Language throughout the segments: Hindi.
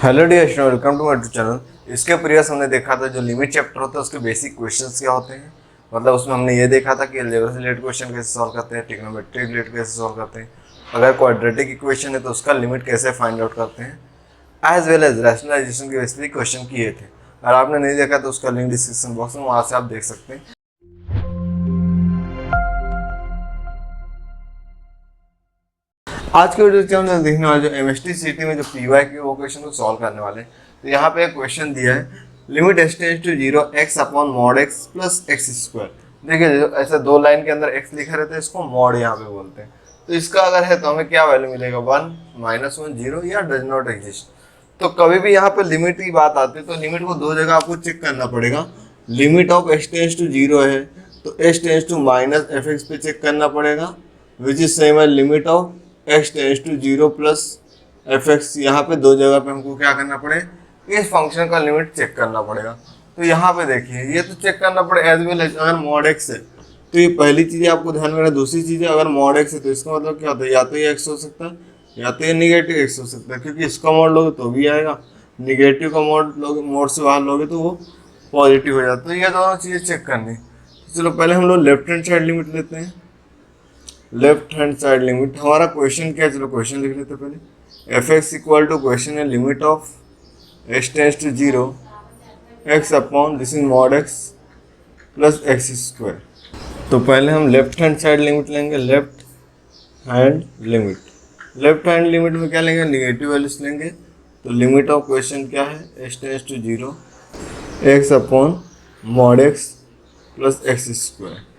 Hello dear student, welcome to my YouTube channel. इसके प्रीवियस हमने देखा था जो लिमिट चैप्टर होता है उसके बेसिक क्वेश्चंस क्या होते हैं। मतलब उसमें हमने ये देखा था कि अलजेब्रा से रिलेटेड क्वेश्चन कैसे सॉल्व करते हैं, ट्रिग्नोमेट्री रिलेटेड कैसे सॉल्व करते हैं, अगर क्वाड्रेटिक इक्वेशन है तो उसका लिमिट कैसे फाइंड आउट करते हैं, एज वेल एज रैशनलाइजेशन के बेसिक क्वेश्चन किए थे। अगर आपने नहीं देखा तो उसका लिंक डिस्क्रिप्शन बॉक्स में, वहाँ से आप देख सकते हैं। आज के वीडियो में हम देखने वाले जो एमएसटी सीटी में जो पीवाई के वो क्वेश्चन को सॉल्व करने वाले हैं। तो यहाँ पे एक क्वेश्चन दिया है, limit S tends to 0 x upon mod x plus x square. देखिए ऐसे दो लाइन के अंदर x लिखा रहता है, इसको मॉड यहाँ पे बोलते हैं। तो इसका अगर है तो हमें क्या वैल्यू मिलेगा, 1 -1 0 या डज नॉट एग्जिस्ट। तो कभी भी यहाँ पे लिमिट की बात आती है तो लिमिट को दो जगह आपको चेक करना पड़ेगा। Limit of x tends to 0 है तो x tends to minus f x पे चेक करना पड़ेगा, विच इज सेम है limit of x tends to 0 plus f x. यहाँ पे दो जगह पे हमको क्या करना पड़ेगा, इस फंक्शन का लिमिट चेक करना पड़ेगा। तो यहाँ पे देखिए ये तो चेक करना पड़े एज वेल एज, अगर मॉड एक्स है तो ये पहली चीज़ आपको ध्यान में रखना। दूसरी चीज़ है अगर मॉड एक्स है तो इसका मतलब क्या होता है, या तो ये एक्स हो सकता है या तो ये निगेटिव एक्स हो सकता है, क्योंकि इसका मॉड लोगे तो भी आएगा, निगेटिव का मॉड लोगे, मॉड से बाहर लोगे तो वो पॉजिटिव हो जाता है। तो ये दोनों चीज़ें चेक करनी। तो चलो पहले हम लोग लेफ्ट हैंड साइड लिमिट लेते हैं। लेफ्ट हैंड साइड लिमिट हमारा क्वेश्चन क्या है, चलो क्वेश्चन लिख लेते पहले। F X equal to question है limit of x tends to 0 x upon this is mod x plus x square. तो पहले हम लेफ्ट हैंड साइड लिमिट लेंगे। Left hand limit, left hand limit में क्या लेंगे, निगेटिव वैल्यूज लेंगे। तो लिमिट ऑफ क्वेश्चन क्या है, X tends to 0 x upon mod x plus x square.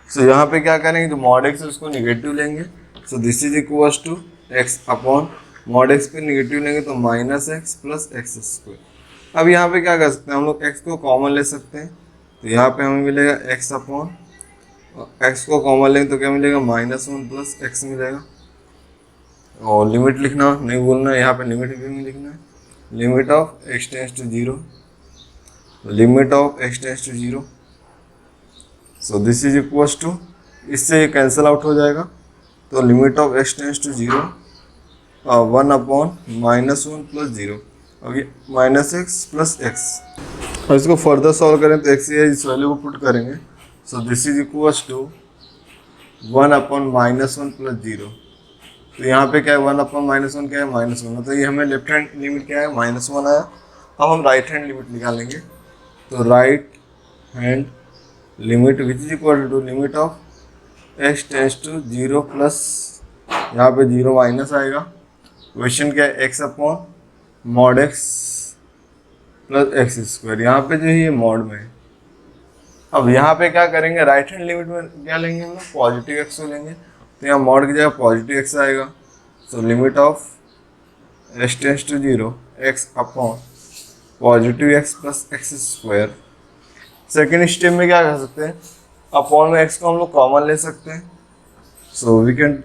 So यहाँ पे क्या करेंगे, जो मॉड एक्स है उसको निगेटिव लेंगे। So this is equals to x upon mod x पे निगेटिव लेंगे तो minus x plus x square. अब यहाँ पे क्या कर सकते हैं, हम लोग एक्स को कॉमन ले सकते हैं। तो यहाँ पे हमें मिलेगा एक्स अपॉन, एक्स को कॉमन लेंगे तो क्या मिलेगा, -1 प्लस एक्स मिलेगा। और लिमिट लिखना नहीं भूलना है, यहाँ पे लिमिट भी लिखना है। Limit of x tends to 0, limit of x tends to 0। So this is equals to, इससे ये कैंसिल आउट हो जाएगा। तो limit of x tends to 0 1 upon -1 plus 0, अब ये माइनस एक्स प्लस एक्स। और इसको फर्दर सॉल्व करें तो एक्स इस वैल्यू को पुट करेंगे। So this is equals to 1 upon -1 plus 0। तो यहाँ पे क्या है, 1 अपॉन -1 क्या है, -1। तो ये हमें लेफ्ट हैंड लिमिट क्या है, -1 आया। अब हम राइट हैंड लिमिट निकालेंगे। तो right hand limit which is equal to limit of x tends to 0 plus, यहाँ पे 0 माइनस आएगा। क्वेश्चन क्या है, x upon mod x plus x square. यहाँ पे जो है ये मॉड में है। अब यहाँ पे क्या करेंगे, राइट हैंड लिमिट में क्या लेंगे, हम लोग पॉजिटिव एक्स को लेंगे। तो यहाँ मॉड की जगह पॉजिटिव एक्स आएगा। So limit of x tends to 0 x upon positive x plus x square. Second step में क्या कर सकते हैं, अपॉन में एक्स को हम लोग कॉमन ले सकते हैं। So we can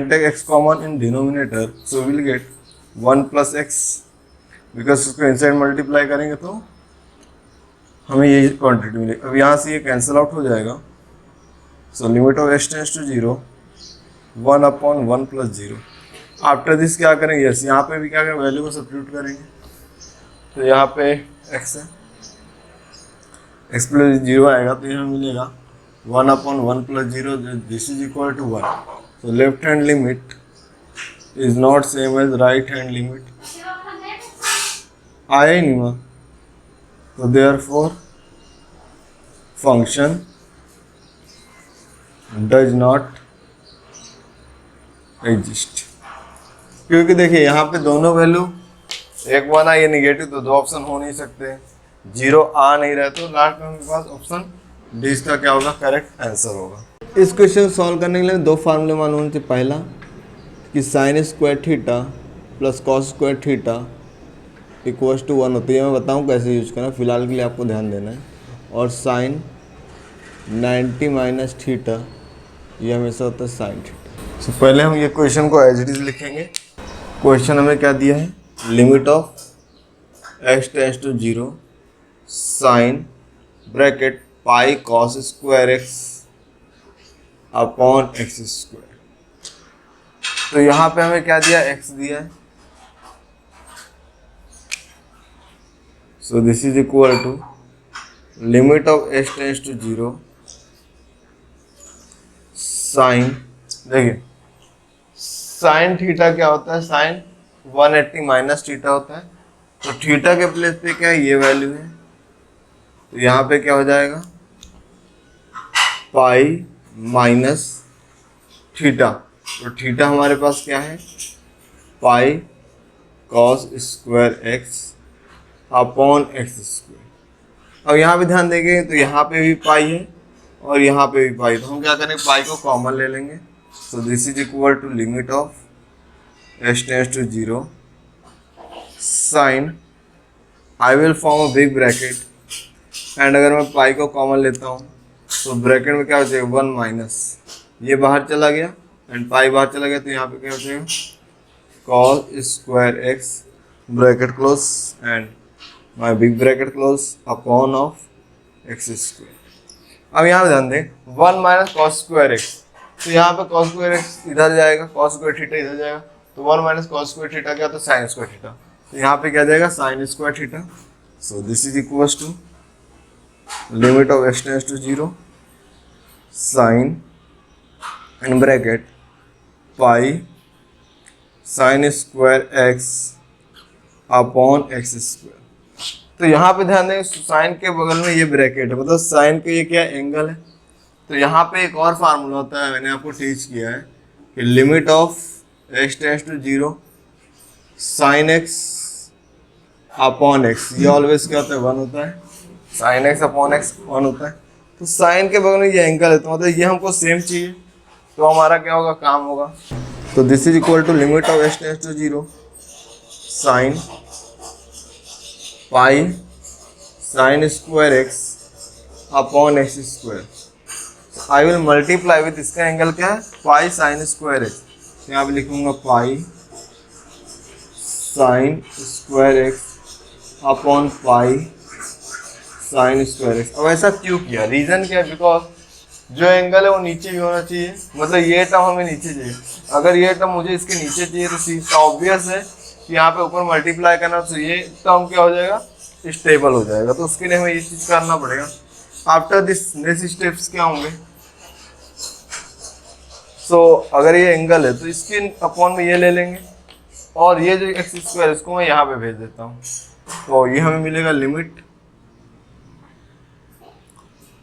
take x common in denominator. So will get 1 plus x, because उसको इनसाइड मल्टीप्लाई करेंगे तो हमें ये क्वांटिटी मिलेगी। अब यहाँ से ये कैंसिल आउट हो जाएगा। So limit of x tends to 0 1 upon 1 plus 0। After this क्या करेंगे, यस यहाँ पे भी क्या करेंगे, वैल्यू को सब्स्टिट्यूट करेंगे। तो यहाँ पे एक्स है, एक्स प्लस 0 आएगा तो यहाँ मिलेगा 1 upon 1 plus 0, this is equal to 1। So left hand limit is not same as right hand limit. आया ही नहीं वहाँ, तो therefore function does not exist. क्योंकि देखिए यहाँ पे दोनों वैल्यू, एक 1 आ, ये निगेटिव, तो दो ऑप्शन हो नहीं सकते। 0 आ नहीं रहा तो लास्ट में हमारे पास ऑप्शन डी इसका क्या होगा, करेक्ट आंसर होगा। इस क्वेश्चन सॉल्व करने के लिए दो फार्मूले मालूम होने चाहिए। पहला कि sine square theta plus cos square theta equals to 1 होती है। मैं बताऊँ कैसे यूज करना, फिलहाल के लिए आपको ध्यान देना है। और साइन 90 माइनस थीटा ये हमेशा होता है साइन थीटा। सो पहले हम ये क्वेश्चन को एज इट इज लिखेंगे। क्वेश्चन हमें क्या दिया है, limit of x tends to 0 sine bracket pi cos square x upon x square. तो यहाँ पे हमें क्या दिया, एक्स दिया है। So this is equal to limit of h tends to zero sine, देखिए साइन थीटा क्या होता है, साइन 180 माइनस थीटा होता है। तो थीटा के प्लेस पे क्या है, ये वैल्यू है, तो यहाँ पे क्या हो जाएगा पाई माइनस थीटा। तो थीटा हमारे पास क्या है, पाई cos square x upon x square. अब यहाँ पे ध्यान देंगे तो यहाँ पे भी पाई है और यहाँ पे भी पाई, तो हम क्या करेंगे पाई को कॉमन ले लेंगे। So this is equal to limit of h tends to zero sine, I will form a big bracket and अगर मैं पाई को कॉमन लेता हूँ तो ब्रैकेट में क्या हो जाएगा 1 माइनस, ये बाहर चला गया एंड पाई बाहर चला गया, तो यहाँ पे क्या हो जाएगा cos square x bracket close and my big bracket close upon of x square. अब यहाँ पे ध्यान दें 1 माइनस कॉस स्क्वायर एक्स, तो यहाँ पे कॉस स्क्वायर एक्स इधर जाएगा, कॉस स्क्वायर थीटा इधर जाएगा, तो 1 माइनस कॉस स्क्वायर थीटा क्या, तो साइन स्क्वायर थीटा, तो यहाँ पे क्या जाएगा sine square theta. So this is equals to limit of x tends to zero sine in bracket pi sine square x upon x square. तो यहाँ पे ध्यान दें साइन के बगल में ये ब्रैकेट है, मतलब साइन के ये क्या एंगल है। तो यहाँ पे एक और फार्मूला होता है, मैंने आपको टीच किया है कि limit of x tends to zero sine x upon x, ये ऑलवेज क्या होता है 1 होता है, साइन एक्स अपॉन एक्स 1 होता है। तो साइन के बगल में ये एंगल है, तो मतलब ये हमको सेम चाहिए, तो हमारा क्या होगा काम होगा। तो this is equal to limit of x tends to zero sine pi sine square x upon x square. I will multiply with, इसका एंगल क्या है पाई साइन स्क्वायर एक्स, तो यहाँ पे लिखूंगा पाई sine square x upon pi sine square x. अब ऐसा क्यों किया, रीजन क्या है, बिकॉज जो एंगल है वो नीचे भी होना चाहिए, मतलब ये टर्म हमें नीचे चाहिए, अगर ये टर्म मुझे इसके नीचे चाहिए तो सीधा ऑब्वियस है कि यहाँ पे ऊपर मल्टीप्लाई करना, तो ये टर्म क्या हो जाएगा स्टेबल हो जाएगा, तो उसके लिए हमें ये चीज़ करना पड़ेगा। आफ्टर दिस नेक्स्ट स्टेप्स क्या होंगे, सो अगर ये एंगल है तो इसके अपॉन में ये ले लेंगे और ये जो एक्स स्क्वायर इसको मैं यहाँ पे भेज देता हूँ, तो ये हमें मिलेगा limit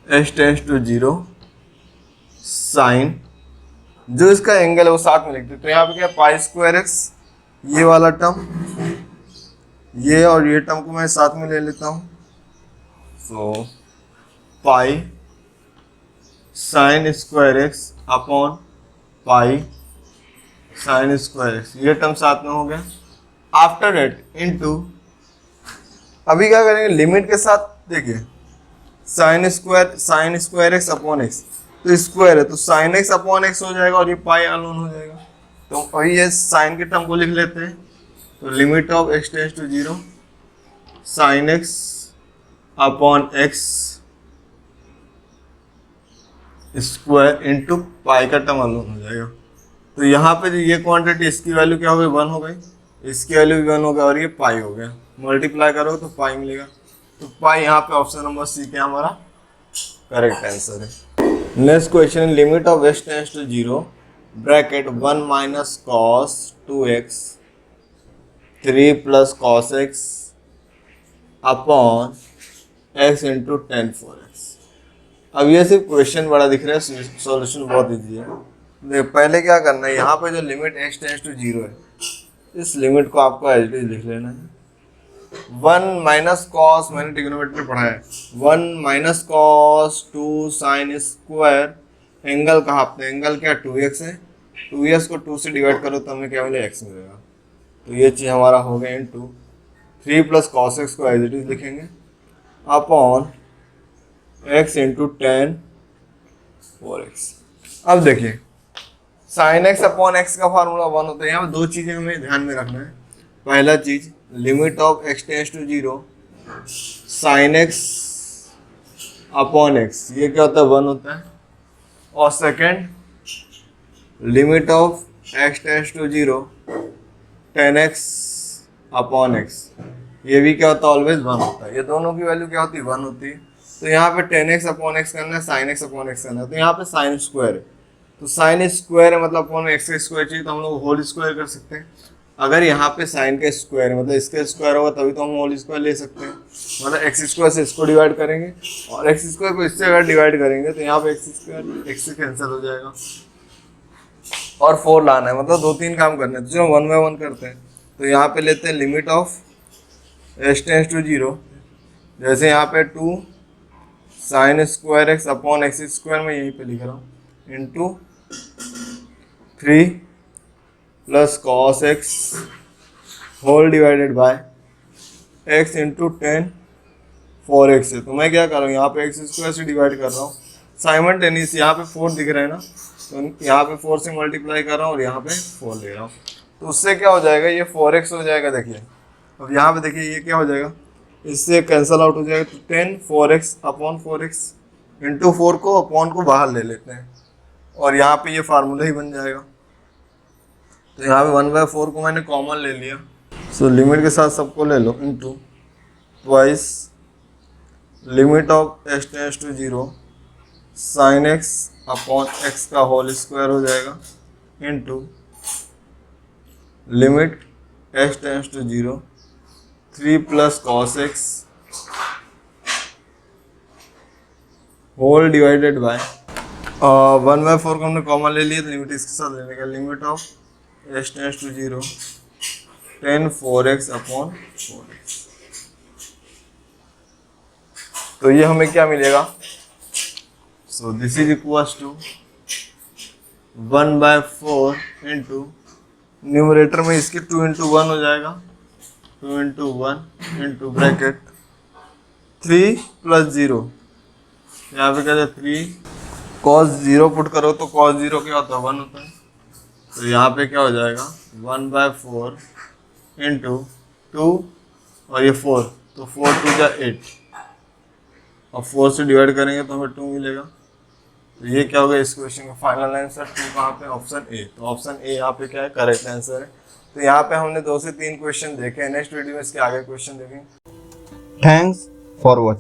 h tends to zero sine, जो इसका एंगल है वो साथ में लिखते हैं, तो यहाँ पे क्या पाई स्क्वायर एक्स, ये वाला टर्म, ये और ये टर्म को मैं साथ में ले लेता हूँ, so pi sine square x upon pi sine square X, ये टर्म साथ में हो गया। आफ्टर डेट इनटू, अभी क्या करेंगे लिमिट के साथ, देखिए sign square x upon x, तो स्क्वायर है तो साइन एक्स अपॉन एक्स हो जाएगा और ये पाई अलोन हो जाएगा, तो वही ये साइन के टर्म को लिख लेते हैं। तो limit of x tends to zero sine x upon x square into pi का टर्म अलोन हो जाएगा। तो यहाँ पे जो ये क्वांटिटी इसकी वैल्यू क्या हो गई 1 हो गई, इसकी वैल्यू भी 1 हो गया और ये पाई हो गया, मल्टीप्लाई करो तो पाई मिलेगा, तो पाई यहाँ पे ऑप्शन नंबर सी क्या हमारा करेक्ट आंसर है। Next question, limit of x tends to zero bracket 1 minus cos 2x 3 plus cos x upon x into ten 4x। अब ये सिर्फ क्वेश्चन बड़ा दिख रहा है, सॉल्यूशन बहुत इजी है। पहले क्या करना है, यहाँ पे जो limit x tends to zero है, इस लिमिट को आपको एज इट इज लिख लेना है। 1 माइनस कॉस, मैंने ट्रिग्नोमेट्री पढ़ा है, 1 minus cos 2 sine square, angle कहाँ अपने एंगल क्या 2x है, 2x को 2 से डिवाइड करो तो हमें क्या मिलेगा x मिलेगा, तो ये चीज़ हमारा हो गया इनटू 3 प्लस कॉस x को एज इट इज लिखेंगे upon x into ten 4x। अब देखिए साइन एक्स अपॉन एक्स का फार्मूला 1 होता है। यहाँ पे दो चीज़ें हमें ध्यान में रखना है। पहला चीज़ limit of x tends to zero sine x upon x, ये क्या होता है 1 होता है, और second limit of x tends to zero tan X upon x, ये भी क्या होता है, ऑलवेज 1 होता है। ये दोनों की वैल्यू क्या होती है, 1 होती है। तो यहाँ पे 10x अपॉन एक्स करना है, साइन एक्स अपॉन एक्स करना है। तो यहाँ पे साइन स्क्वायर है, तो साइन स्क्वायर है मतलब अपॉन एक्स का स्क्वायर चाहिए, तो हम लोग होल स्क्वायर कर सकते हैं। अगर यहाँ पे साइन का स्क्वायर है मतलब इसका स्क्वायर होगा तभी तो हम होल स्क्वायर ले सकते हैं। मतलब एक्स स्क्वायर से इसको डिवाइड करेंगे और एक्स स्क्वायर को इससे अगर डिवाइड करेंगे तो यहाँ पे एक्स स्क्वायर एक्स से कैंसिल हो जाएगा और 4 लाना है, मतलब 2-3 काम करने हैं। तो चलो 1 बाय 1 करते हैं। तो यहाँ पे लेते हैं limit of S tends to 0, जैसे यहाँ पे 2 sine square x upon x square में यहीं पे लिख रहा हूँ into 3 plus cos x whole divided by x into 10 4 x है। तो मैं क्या कर रहा हूँ, यहाँ पे एक्स स्क्वायर से डिवाइड कर रहा हूँ साइमल्टेनियस, यहाँ पे 4 दिख रहा है ना, तो यहाँ पे 4 से मल्टीप्लाई कर रहा हूँ और यहाँ पे 4 ले रहा हूँ। तो उससे क्या हो जाएगा, ये 4x हो जाएगा। देखिए अब यहाँ पे देखिए ये क्या हो जाएगा, इससे कैंसल आउट हो जाएगा। तो 10 4x अपॉन 4x इंटू 4 को अपॉन को बाहर ले लेते हैं और यहाँ पे ये फार्मूला ही बन जाएगा। तो यहाँ पे 1/4 को मैंने कॉमन ले लिया, सो लिमिट के साथ सबको ले लो into twice limit of S tends to 0 sine x upon X का होल स्क्वायर हो जाएगा into limit S tends to 0 3 plus cos x whole divided by 1/4 को हमने कॉमन ले लिया, तो लिमिट इसके साथ लेने का limit of S tends to 0 10 4x upon 4x। तो ये हमें क्या मिलेगा, so this is equals to 1/4 into numerator में इसके 2 इंटू 1 हो जाएगा, 2 इंटू 1 इंटू ब्रैकेट 3 प्लस 0, यहाँ पे कहते हैं 3 cos 0 पुट करो तो cos 0 क्या होता है 1 होता है। तो यहाँ पे क्या हो जाएगा 1/4 इंटू 2 और ये 4, तो 4 2 जा 8 और 4 से डिवाइड करेंगे तो हमें 2 मिलेगा। तो ये क्या होगा इस क्वेश्चन का फाइनल आंसर 2 कहाँ पे, ऑप्शन ए। तो ऑप्शन ए यहाँ पे क्या है, करेक्ट आंसर है। तो यहाँ पे हमने 2 से 3 क्वेश्चन देखे हैं, नेक्स्ट वीडियो में इसके आगे क्वेश्चन देखेंगे। Thanks for watching.